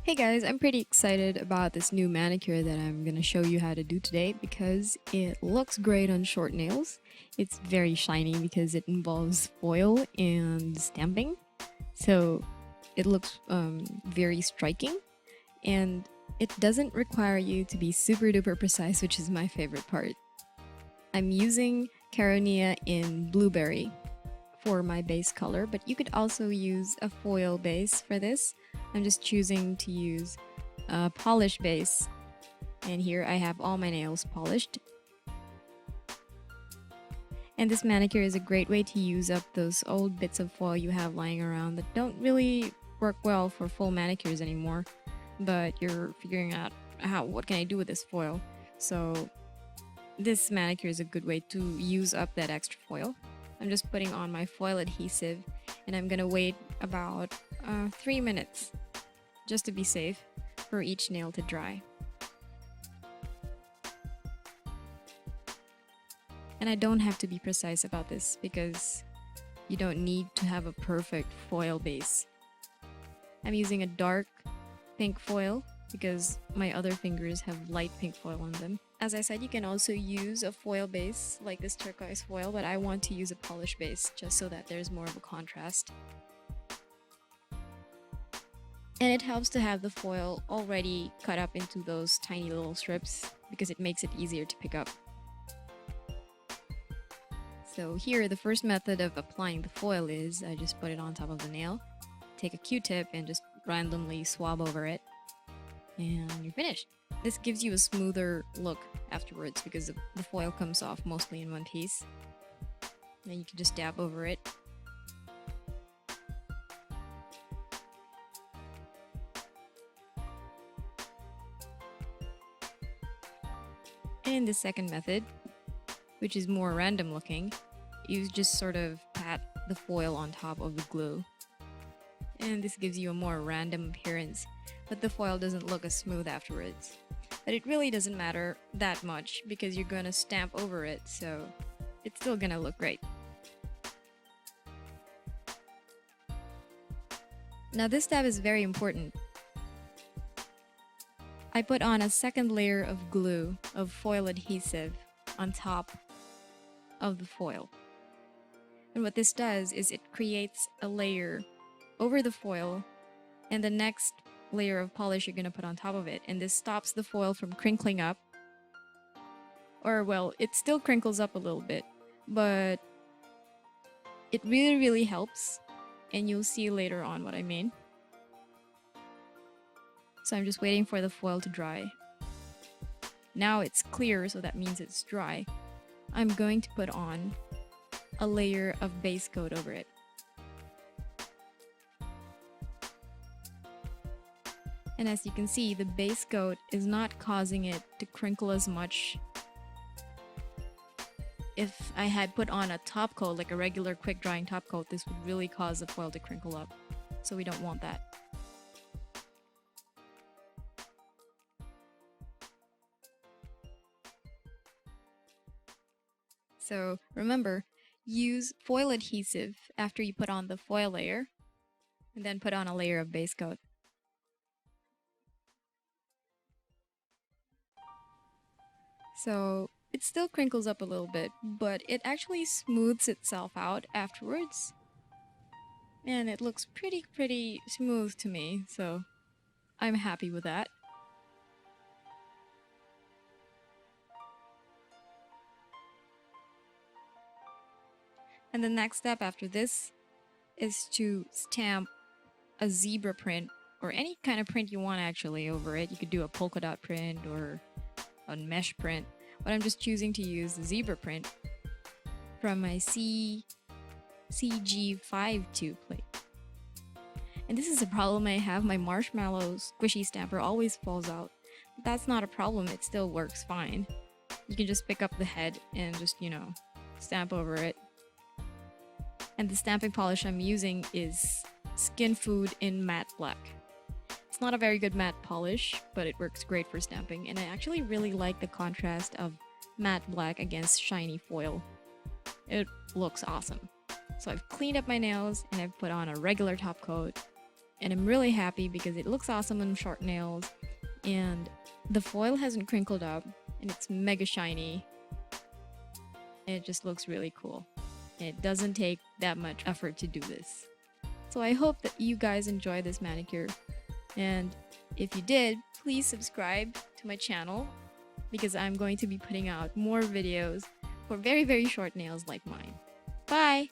Hey guys, I'm pretty excited about this new manicure that I'm gonna show you how to do today because it looks great on short nails. It's very shiny because it involves foil and stamping, so it looks very striking, and it doesn't require you to be super duper precise, which is my favorite part. I'm using Caronia in Blueberry for my base color, but you could also use a foil base for this. I'm just choosing to use a polish base, and here I have all my nails polished. And this manicure is a great way to use up those old bits of foil you have lying around that don't really work well for full manicures anymore, but you're figuring out what can I do with this foil. So this manicure is a good way to use up that extra foil. I'm just putting on my foil adhesive, and I'm gonna wait about 3 minutes just to be safe for each nail to dry. And I don't have to be precise about this because you don't need to have a perfect foil base. I'm using a dark pink foil because my other fingers have light pink foil on them. As I said, you can also use a foil base like this turquoise foil, but I want to use a polish base just so that there's more of a contrast. And it helps to have the foil already cut up into those tiny little strips because it makes it easier to pick up. So here, the first method of applying the foil is I just put it on top of the nail, take a Q-tip and just randomly swab over it, and you're finished. This gives you a smoother look afterwards because the foil comes off mostly in one piece. And you can just dab over it. And the second method, which is more random looking, you just sort of pat the foil on top of the glue. And this gives you a more random appearance, but the foil doesn't look as smooth afterwards. But it really doesn't matter that much because you're gonna stamp over it, so it's still gonna look great. Now this step is very important. I put on a second layer of glue, of foil adhesive, on top of the foil. And what this does is it creates a layer over the foil and the next layer of polish you're going to put on top of it, and this stops the foil from crinkling up. Or well, it still crinkles up a little bit, but it really helps, and you'll see later on what I mean. So I'm just waiting for the foil to dry. Now it's clear, so that means it's dry. I'm going to put on a layer of base coat over it. And as you can see, the base coat is not causing it to crinkle as much. If I had put on a top coat, like a regular quick drying top coat, this would really cause the foil to crinkle up. So we don't want that. So remember, use foil adhesive after you put on the foil layer, and then put on a layer of base coat. So it still crinkles up a little bit, but it actually smooths itself out afterwards. And it looks pretty smooth to me, so I'm happy with that. And the next step after this is to stamp a zebra print, or any kind of print you want actually, over it. You could do a polka dot print or a mesh print, but I'm just choosing to use the zebra print from my CG5 tube plate. And this is a problem I have. My marshmallow squishy stamper always falls out. But that's not a problem, it still works fine. You can just pick up the head and just, stamp over it. And the stamping polish I'm using is Skinfood in matte black. It's not a very good matte polish, but it works great for stamping, and I actually really like the contrast of matte black against shiny foil. It looks awesome. So I've cleaned up my nails and I've put on a regular top coat, and I'm really happy because it looks awesome on short nails, and the foil hasn't crinkled up, and it's mega shiny, and it just looks really cool. And it doesn't take that much effort to do this. So I hope that you guys enjoy this manicure, and if you did, please subscribe to my channel because I'm going to be putting out more videos for very, very short nails like mine. Bye!